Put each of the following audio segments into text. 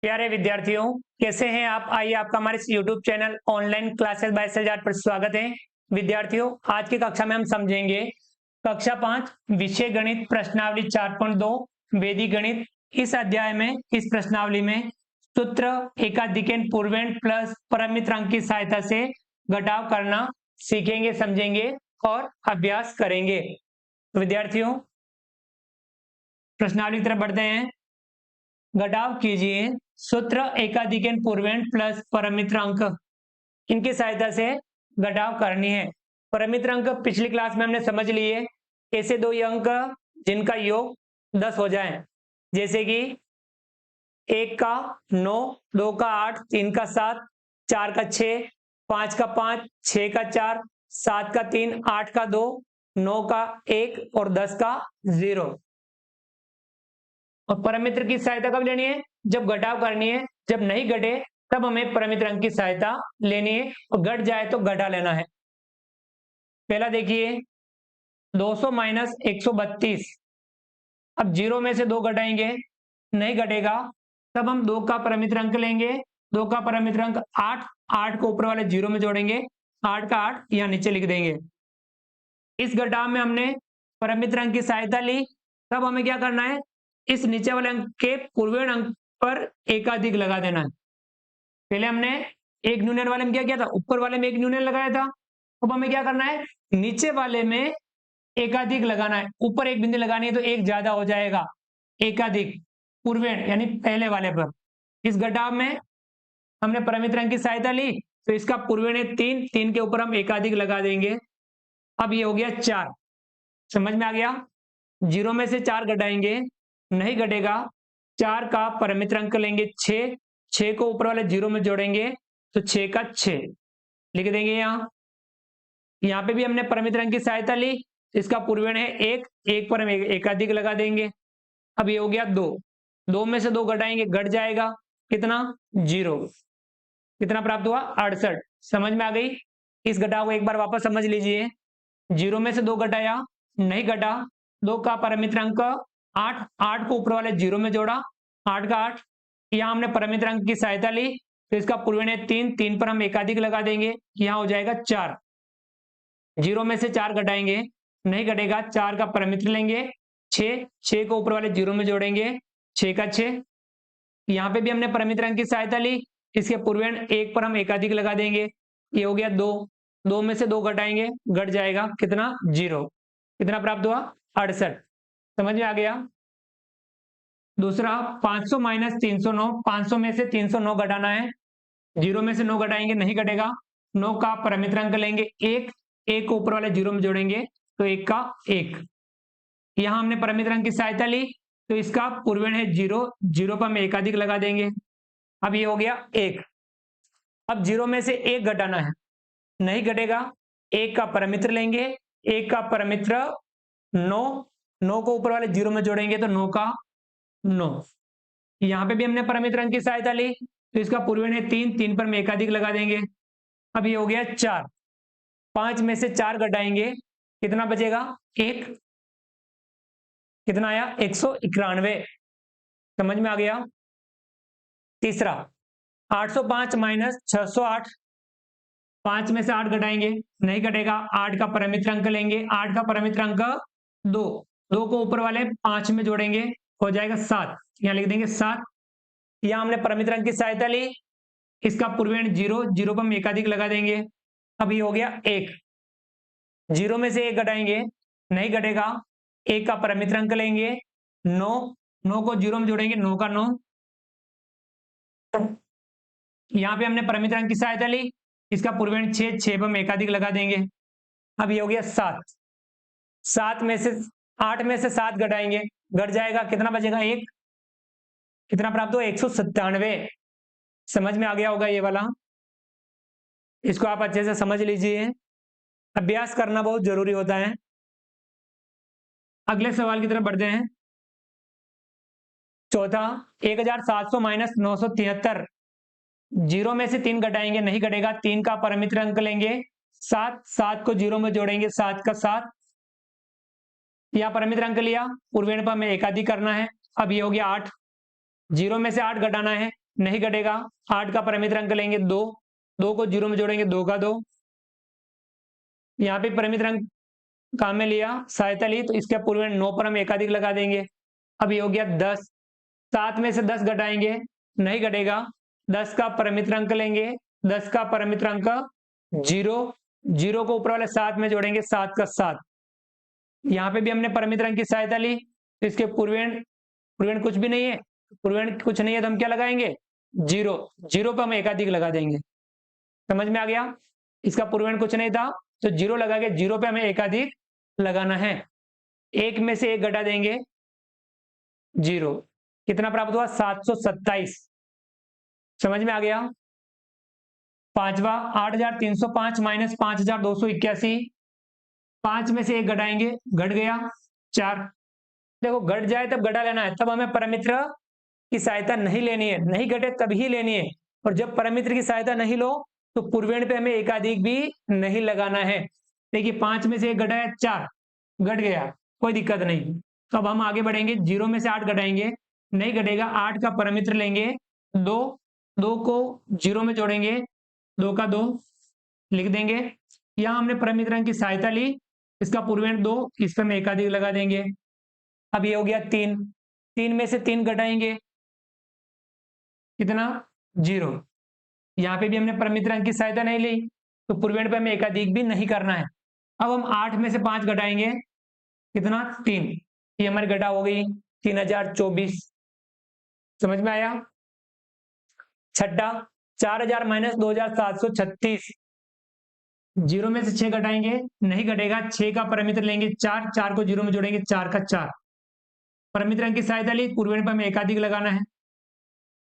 प्यारे विद्यार्थियों, कैसे हैं आप? आइए आपका हमारे इस YouTube channel online classes by Sajad पर स्वागत है। विद्यार्थियों, आज की कक्षा में हम समझेंगे कक्षा 5 विषय गणित प्रश्नावली 4.2 वैदिक गणित। इस अध्याय में इस प्रश्नावली में सूत्र एकाधिकन पूर्वेण प्लस परिमित अंक की सहायता से घटाव करना सीखेंगे, समझेंगे और अभ्यास करेंगे। विद्यार्थियों, प्रश्नावली की तरफ बढ़ते हैं। घटाव कीजिए सूत्र एकाधिकन पूर्वेण प्लस परिमित अंक, इनकी सहायता से घटाव करनी है। परिमित अंक पिछली क्लास में हमने समझ लिए, ऐसे दो अंक जिनका योग 10 हो जाए, जैसे कि 1 का 9, 2 का 8, 3 का 7, 4 का 6, 5 का 5, 6 का 4, 7 का 3, 8 का 2, 9 का 1 और 10 का 0। और परमित्र की सहायता कब लेनी है? जब घटाव करनी है। जब नहीं घटे तब हमें परमित्र अंक की सहायता लेनी है, और घट जाए तो घटा लेना है। पहला देखिए, 200 माइनस 132। अब 0 में से 2 घटाएंगे, नहीं घटेगा तब हम 2 का परमित्र अंक लेंगे। 2 का परमित्र अंक 8, 8 को ऊपर वाले 0 में जोड़ेंगे, 8 का 8 यहां नीचे लिख देंगे। इस घटाव में हमने परमित्र अंक की सहायता ली, तब हमें क्या करना है? इस नीचे वाले अंक के पूर्वेण अंक पर एकाधिक लगा देना है। पहले हमने एक न्यूनन वाले में क्या किया था? ऊपर वाले में एक न्यूनन लगाया था। अब हमें क्या करना है? नीचे वाले में एकाधिक लगाना है। ऊपर एक बिंदु लगानी है तो एक ज्यादा हो जाएगा, एकाधिक पूर्वेण यानी पहले वाले पर। इस घटाव में हमने परमित्र अंक की सहायता ली, तो इसका पूर्वेण है 3, 3 के ऊपर हम एकाधिक लगा देंगे। अब ये हो गया 4। समझ में आ गया? 0 में से 4 घटाएंगे, नहीं घटेगा। 4 का परमित्र अंक लेंगे 6, 6 को ऊपर वाले 0 में जोड़ेंगे तो 6 का 6 लिख देंगे। यहां पे भी हमने परमित्र अंक की सहायता ली, इसका पूर्वेण है 1, 1 पर हम एकाधिक लगा देंगे। अब ये हो गया 2, 2 में से 2 घटाएंगे, घट जाएगा कितना? 0। कितना प्राप्त हुआ? 68। समझ में आ गई? इस घटाव को एक बार वापस समझ लीजिए। 0 में से 2 घटाया, नहीं घटा। 2 का परमित्र अंक 8, 8 को ऊपर वाले 0 में जोड़ा, 8 का 8। यहां हमने परमित्र अंक की सहायता ली, तो इसका पूर्वेण है 3, 3 पर हम एकाधिक लगा देंगे, यहां हो जाएगा 4। 0 में से 4 घटाएंगे, नहीं घटेगा। 4 का परमित्र लेंगे 6, 6 को ऊपर वाले 0 में जोड़ेंगे, 6 का 6। यहां पे भी हमने परमित्र अंक की सहायता ली, इसके पूर्वेण 1 पर हम एकाधिक लगा देंगे, ये हो गया 2। 2 में से 2 घटाएंगे, घट जाएगा कितना? 0। कितना प्राप्त हुआ? 68। समझ में आ गया? दूसरा 500 माइनस 309, 500 में से 309 घटाना है। 0 में से 9 घटाएंगे, नहीं घटेगा। 9 का परमित्र अंक लेंगे 1, 1 को ऊपर वाले 0 में जोड़ेंगे तो 1 का 1। यहां हमने परमित्र अंक की सहायता ली, तो इसका पूर्वेण है 0, 0 पर हम एकाधिक लगा देंगे। अब ये हो गया 1। अब 0 में से 1 घटाना है, नहीं घटेगा। 1 का परमित्र लेंगे, 1 का परमित्र 9, 9 को ऊपर वाले 0 में जोड़ेंगे तो 9 का 9। यहां पे भी हमने परमित्र अंक की सहायता ली, तो इसका पूर्वेण है 3, 3 पर हम एकाधिक लगा देंगे। अब ये हो गया 4। 5 में से 4 घटाएंगे, कितना बचेगा? 1। कितना आया? 191। समझ में आ गया? तीसरा 805 माइनस 608, 5 में से 8 घटाएंगे, नहीं घटेगा। 8 का परमित्र अंक लेंगे, 8 का परमित्र अंक 2, 2 को ऊपर वाले 5 में जोड़ेंगे, हो जाएगा 7। यहां लिख देंगे 7। यहां हमने परमित्र अंक की सहायता ली, इसका पूर्वेण 0, 0 पर हम एकाधिक लगा देंगे। अब ये हो गया 1। 0 में से 1 घटाएंगे, नहीं घटेगा। 1 का परमित्र अंक लेंगे 9, 9 को 0 में जोड़ेंगे, 9 का 9। यहां पे हमने परमित्र अंक की सहायता ली, इसका पूर्वेण 6, 6 पर हम एकाधिक लगा देंगे। अब ये हो गया 7। 7 में से 8 में से 7 घटाएंगे, घट जाएगा, कितना बचेगा? 1। कितना प्राप्त हुआ? 197। समझ में आ गया होगा ये वाला। इसको आप अच्छे से समझ लीजिए, अभ्यास करना बहुत जरूरी होता है। अगले सवाल की तरफ बढ़ते हैं। चौथा 1700 माइनस 973, 0 में से 3 घटाएंगे, नहीं घटेगा। 3 का परमित्र अंक लेंगे 7, 7 को 0 में जोड़ेंगे, 7 का 7। यहां परमित्र अंक लिया, पूर्वेण पर हमें एकाधिक करना है। अब ये हो गया 8। 0 में से 8 घटाना है, नहीं घटेगा। 8 का परिमित अंक लेंगे 2, 2 को 0 में जोड़ेंगे 2 का 2। यहाँ पे परिमित अंक काम में लिया, सहायता ली, तो इसके पूर्व 9 पर हम एकाधिक लगा देंगे। अब ये हो गया 10, 7 में से 10 घटाएंगे, नहीं घटेगा। 10 का परिमित अंक लेंगे, 10 का परिमित अंक 0, 0 को ऊपर वाले 7 में जोड़ेंगे, 7 का 7। यहाँ पे भी हमने परिमित अंक की सहायता ली, तो इसके पूर्वेण कुछ भी नहीं है, पूर्वेण कुछ नहीं है तो हम क्या लगाएंगे 0, 0 पर हम एकाधिक लगा देंगे। समझ में आ गया? इसका पूर्वेण कुछ नहीं था तो 0 लगा के 0 पे हमें एकाधिक लगाना है। 1 में से 1 घटा देंगे 0, कितना प्राप्त हुआ 727। समझ में आ गया? पांचवा 8305 माइनस 5281, 5 में से 1 घटाएंगे, घट गया 4। देखो घट जाए तब घटा लेना है, तब हमें परमित्र की सहायता नहीं लेनी है, नहीं घटे तब ही लेनी है। और जब परमित्र की सहायता नहीं लो तो पूर्वेण पे हमें एकाधिक भी नहीं लगाना है। देखिए 5 में से 1 घटाया 4, घट गया, कोई दिक्कत नहीं। तो अब हम आगे बढ़ेंगे, 0 में से 8 घटाएंगे, नहीं घटेगा। 8 का परमित्र लेंगे 2, 2 को 0 में जोड़ेंगे, 2 का 2 लिख देंगे। यहाँ हमने परमित्र की सहायता ली, इसका पूर्वेण 2, इस पर हम एकाधिक लगा देंगे। अब ये हो गया 3, 3 में से 3 घटाएंगे, कितना 0। यहाँ पे भी हमने परमित्र की सहायता नहीं ली तो पूर्वेण पे हमें एकाधिक भी नहीं करना है। अब हम 8 में से 5 घटाएंगे, कितना 3, ये हमारी घटा हो गई 3024। समझ में आया? छठा 4000 माइनस 2736, 0 में से 6 घटाएंगे, नहीं घटेगा। 6 का परमित्र लेंगे 4, 4 को 0 में जोड़ेंगे, 4 का 4। परमित्र की सहायता ली, पूर्वेण पर हमें एकाधिक लगाना है।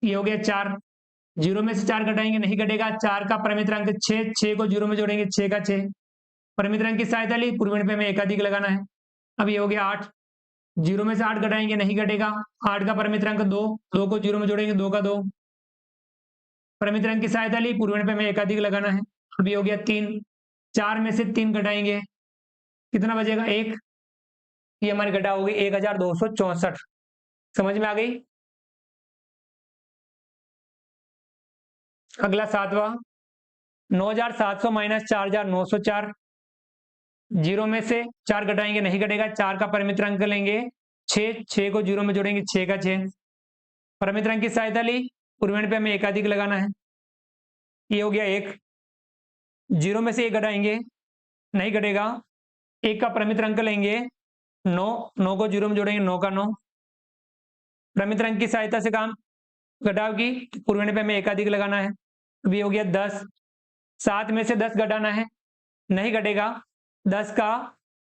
ये हो गया 4, 0 में से 4 घटाएंगे, नहीं घटेगा। 4 का परमित्र अंक 6, 6 को 0 में जोड़ेंगे, 6 का 6। परमित्र अंक की सहायता ली, पूर्वेण पे हमें एकाधिक लगाना है। अब ये हो गया 8, 0 में से 8 घटाएंगे, नहीं घटेगा। 8 का परमित्र अंक 2, 2 को 0 में जोड़ेंगे, 2 का 2। परमित्र अंक की सहायता ली, पूर्वेण पे हमें एकाधिक लगाना है। अब ये हो गया 3, 4 में से 3 घटाएंगे, कितना बचेगा 1, ये हमारी घटा होगी 1264। समझ में आ गई? अगला 7वां 9700 माइनस 4904, 0 में से 4 घटाएंगे, नहीं घटेगा। 4 का परमित्र अंक लेंगे 6, 6 को 0 में जोड़ेंगे, 6 का 6। परमित्र अंक की सहायता ली, पूर्वेण पे हमें एकाधिक लगाना है। ये हो गया 1, 0 में से 1 घटाएंगे, नहीं घटेगा। 1 का परमित्र अंक लेंगे 9, 9 को 0 में जोड़ेंगे, 9 का 9। परमित्र अंक की सहायता से काम घटाव की, पूर्वेण पे हमें एकाधिक लगाना है। अब ये हो गया 10, 7 में से 10 घटाना है, नहीं घटेगा। 10 का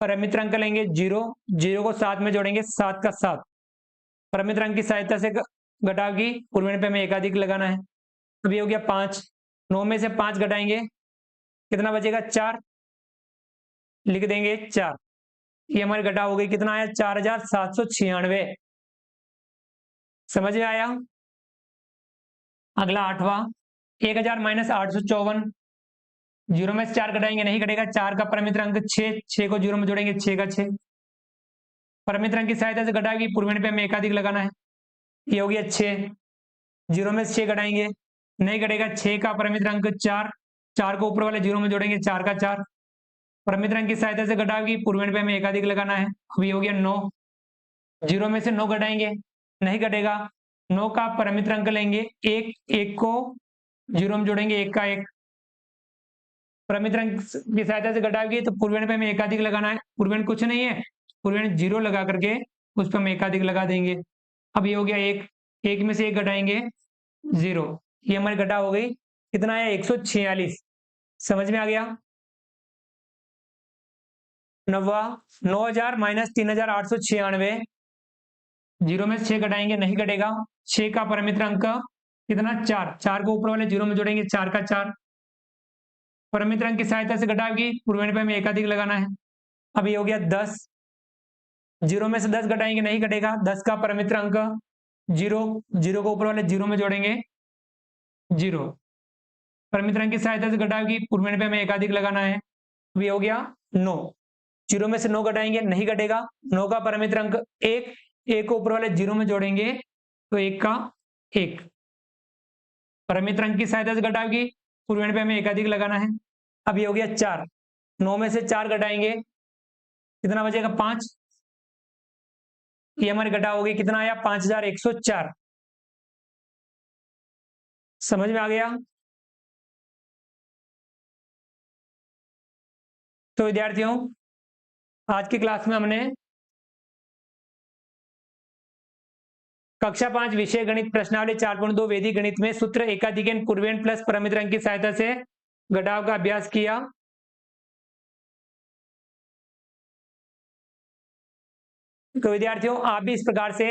परमित्र अंक लेंगे 0, 0 को 7 में जोड़ेंगे, 7 का 7। परमित्र अंक की सहायता से घटाव की, पूर्वेण पे हमें एकाधिक लगाना है। अब ये हो गया 5, 9 में से 5 घटाएंगे, कितना बचेगा 4, लिख देंगे 4। ये हमारी घटा हो गई, कितना आया 4796। समझ में आया? अगला 8वां 1000 माइनस 854, 0 में से 4 घटाएंगे, नहीं घटेगा। 4 का परमित्र अंक 6, 6 को 0 में जोड़ेंगे, 6 का 6। परमित्र अंक की सहायता से घटाएगी, पूर्वेण पे हमें एकाधिक लगाना है। ये हो गया 6, 0 में से 6 घटाएंगे, नहीं घटेगा। 6 का परमित्र अंक 4, 4 को ऊपर वाले 0 में जोड़ेंगे, 4 का 4। परमित्र अंक की सहायता से घटाएगी, पूर्वेण पे हमें एकाधिक लगाना है। अब ये हो गया 9, 0 में से 9 घटाएंगे, नहीं घटेगा। 9 का परमित्र अंक लेंगे 1, 1 को 0 में जोड़ेंगे, 1 का 1। परमित्र अंक की सहायता से घटाएगी तो पूर्वेण पे हमें एकाधिक लगाना है। पूर्वेण कुछ नहीं है, पूर्वेण 0 लगा करके उस पर हम एकाधिक लगा देंगे। अब ये हो गया 1, 1 में से 1 घटाएंगे 0, ये हमारी घटा हो गई, कितना आया 146। समझ में आ गया? 9वां 9000 माइनस 3896, 0 में से 6 घटाएंगे, नहीं घटेगा। 6 का परमित्र अंक कितना 4, 4 को ऊपर वाले 0 में जोड़ेंगे, 4 का 4। परमित्र अंक की सहायता से घटाएगी, पूर्वेण पे हमें एकाधिक लगाना है। अब ये हो गया 10, 0 में से 10 घटाएंगे, नहीं घटेगा। 10 का परमित्र अंक 0, 0 को ऊपर वाले 0 में जोड़ेंगे, 0। परमित्र अंक की सहायता से घटाएगी, पूर्वेण पे हमें एकाधिक लगाना है। अब ये हो गया 9, 0 में से 9 घटाएंगे, नहीं घटेगा। 9 का परमित्र अंक 1, 1 को ऊपर वाले 0 में जोड़ेंगे तो 1 का 1। परिमित अंक की सहायता से घटाव की, पूर्वेण पे हमें एकाधिक लगाना है। अब ये हो गया 4, 9 में से 4 घटाएंगे कितना बचेगा 5, ये हमारे घटाव होगी कितना आया 5104। समझ में आ गया? तो विद्यार्थियों आज की क्लास में हमने कक्षा 5 विषय गणित प्रश्नावली 4.2 वैदिक गणित में सूत्र एकाधिकन पूर्वेण प्लस परिमित अंक की सहायता से घटाव का अभ्यास किया। तो विद्यार्थियों आप भी इस प्रकार से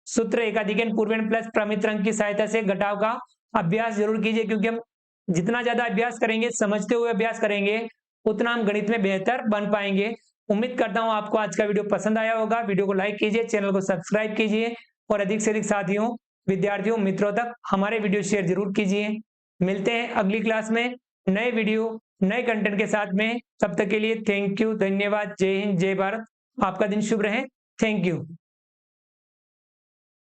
सूत्र एकाधिकन पूर्वेण प्लस परिमित अंक की सहायता से घटाव का अभ्यास जरूर कीजिए, क्योंकि हम जितना ज्यादा अभ्यास करेंगे, समझते हुए अभ्यास करेंगे, उतना हम गणित में बेहतर बन पाएंगे। उम्मीद करता हूं आपको आज का वीडियो पसंद आया होगा। वीडियो को लाइक कीजिए, चैनल को सब्सक्राइब कीजिए और अधिक से अधिक साथियों, विद्यार्थियों, मित्रों तक हमारे वीडियो शेयर जरूर कीजिए। मिलते हैं अगली क्लास में नए वीडियो नए कंटेंट के साथ में। तब तक के लिए थैंक यू, धन्यवाद, जय हिंद, जय भारत। आपका दिन शुभ रहे। Thank you.